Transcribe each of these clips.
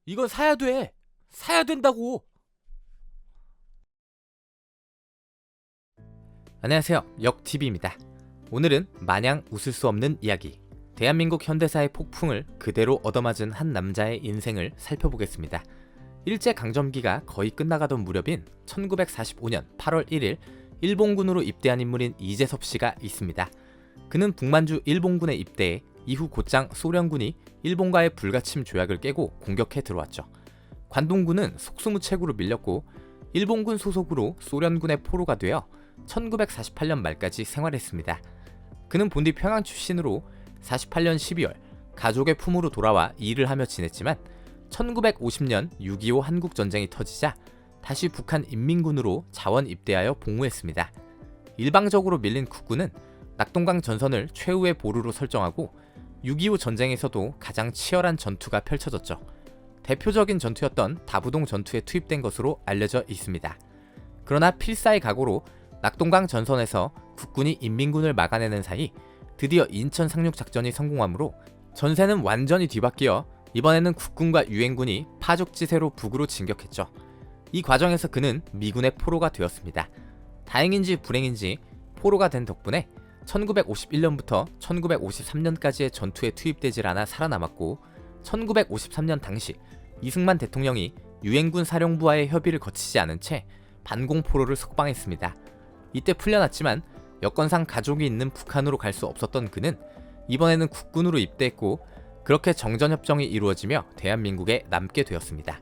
이건 사야 돼. 사야 된다고. 안녕하세요. 역TV입니다. 오늘은 마냥 웃을 수 없는 이야기, 대한민국 현대사의 폭풍을 그대로 얻어맞은 한 남자의 인생을 살펴보겠습니다. 일제강점기가 거의 끝나가던 무렵인 1945년 8월 1일 일본군으로 입대한 인물인 이재섭 씨가 있습니다. 그는 북만주 일본군에 입대해 이후 곧장 소련군이 일본과의 불가침 조약을 깨고 공격해 들어왔죠. 관동군은 속수무책으로 밀렸고 일본군 소속으로 소련군의 포로가 되어 1948년 말까지 생활했습니다. 그는 본디 평양 출신으로 48년 12월 가족의 품으로 돌아와 일을 하며 지냈지만 1950년 6.25 한국전쟁이 터지자 다시 북한 인민군으로 자원 입대하여 복무했습니다. 일방적으로 밀린 국군은 낙동강 전선을 최후의 보루로 설정하고 6.25 전쟁에서도 가장 치열한 전투가 펼쳐졌죠. 대표적인 전투였던 다부동 전투에 투입된 것으로 알려져 있습니다. 그러나 필사의 각오로 낙동강 전선에서 국군이 인민군을 막아내는 사이 드디어 인천 상륙 작전이 성공하므로 전세는 완전히 뒤바뀌어 이번에는 국군과 유엔군이 파죽지세로 북으로 진격했죠. 이 과정에서 그는 미군의 포로가 되었습니다. 다행인지 불행인지 포로가 된 덕분에 1951년부터 1953년까지의 전투에 투입되질 않아 살아남았고 1953년 당시 이승만 대통령이 유엔군 사령부와의 협의를 거치지 않은 채 반공포로를 석방했습니다. 이때 풀려났지만 여건상 가족이 있는 북한으로 갈 수 없었던 그는 이번에는 국군으로 입대했고 그렇게 정전협정이 이루어지며 대한민국에 남게 되었습니다.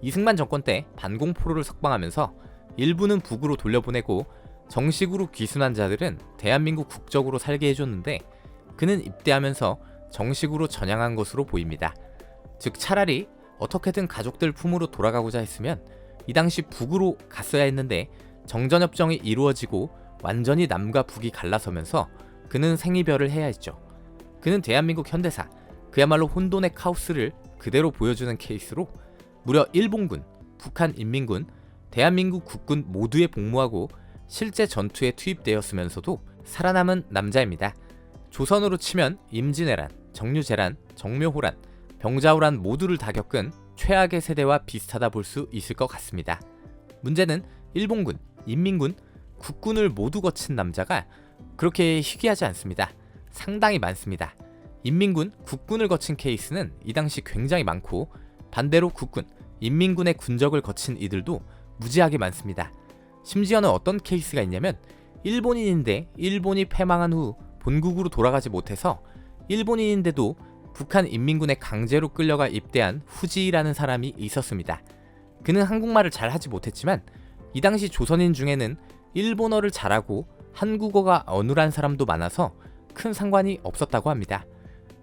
이승만 정권 때 반공포로를 석방하면서 일부는 북으로 돌려보내고 정식으로 귀순한 자들은 대한민국 국적으로 살게 해줬는데 그는 입대하면서 정식으로 전향한 것으로 보입니다. 즉 차라리 어떻게든 가족들 품으로 돌아가고자 했으면 이 당시 북으로 갔어야 했는데 정전협정이 이루어지고 완전히 남과 북이 갈라서면서 그는 생이별을 해야 했죠. 그는 대한민국 현대사, 그야말로 혼돈의 카오스를 그대로 보여주는 케이스로 무려 일본군, 북한 인민군, 대한민국 국군 모두에 복무하고 실제 전투에 투입되었으면서도 살아남은 남자입니다. 조선으로 치면 임진왜란, 정유재란, 정묘호란, 병자호란 모두를 다 겪은 최악의 세대와 비슷하다 볼 수 있을 것 같습니다. 문제는 일본군, 인민군, 국군을 모두 거친 남자가 그렇게 희귀하지 않습니다. 상당히 많습니다. 인민군, 국군을 거친 케이스는 이 당시 굉장히 많고 반대로 국군, 인민군의 군적을 거친 이들도 무지하게 많습니다. 심지어는 어떤 케이스가 있냐면 일본인인데 일본이 패망한 후 본국으로 돌아가지 못해서 일본인인데도 북한 인민군에 강제로 끌려가 입대한 후지라는 사람이 있었습니다. 그는 한국말을 잘 하지 못했지만 이 당시 조선인 중에는 일본어를 잘하고 한국어가 어눌한 사람도 많아서 큰 상관이 없었다고 합니다.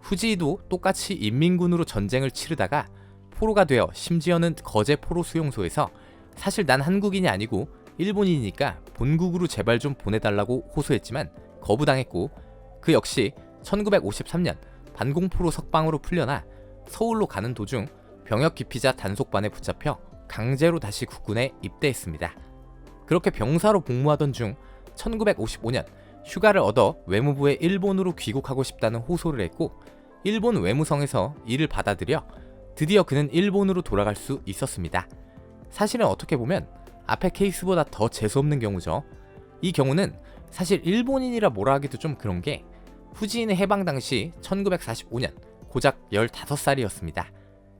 후지도 똑같이 인민군으로 전쟁을 치르다가 포로가 되어 심지어는 거제 포로 수용소에서 사실 난 한국인이 아니고 일본인이니까 본국으로 제발 좀 보내달라고 호소했지만 거부당했고 그 역시 1953년 반공포로 석방으로 풀려나 서울로 가는 도중 병역 기피자 단속반에 붙잡혀 강제로 다시 국군에 입대했습니다. 그렇게 병사로 복무하던 중 1955년 휴가를 얻어 외무부에 일본으로 귀국하고 싶다는 호소를 했고 일본 외무성에서 이를 받아들여 드디어 그는 일본으로 돌아갈 수 있었습니다. 사실은 어떻게 보면 앞의 케이스보다 더 재수없는 경우죠. 이 경우는 사실 일본인이라 뭐라 하기도 좀 그런 게 후지인의 해방 당시 1945년 고작 15살이었습니다.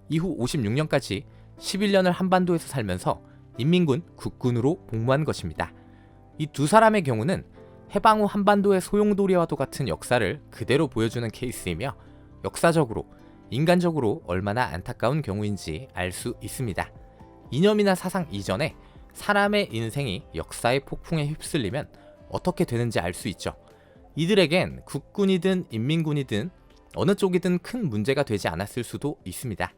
이후 56년까지 11년을 한반도에서 살면서 인민군, 국군으로 복무한 것입니다. 이 두 사람의 경우는 해방 후 한반도의 소용돌이와도 같은 역사를 그대로 보여주는 케이스이며 역사적으로, 인간적으로 얼마나 안타까운 경우인지 알 수 있습니다. 이념이나 사상 이전에 사람의 인생이 역사의 폭풍에 휩쓸리면 어떻게 되는지 알 수 있죠. 이들에겐 국군이든 인민군이든 어느 쪽이든 큰 문제가 되지 않았을 수도 있습니다.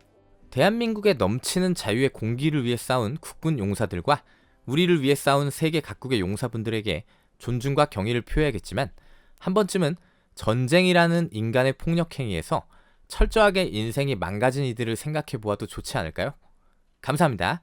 대한민국의 넘치는 자유의 공기를 위해 싸운 국군 용사들과 우리를 위해 싸운 세계 각국의 용사분들에게 존중과 경의를 표해야겠지만 한 번쯤은 전쟁이라는 인간의 폭력행위에서 철저하게 인생이 망가진 이들을 생각해 보아도 좋지 않을까요? 감사합니다.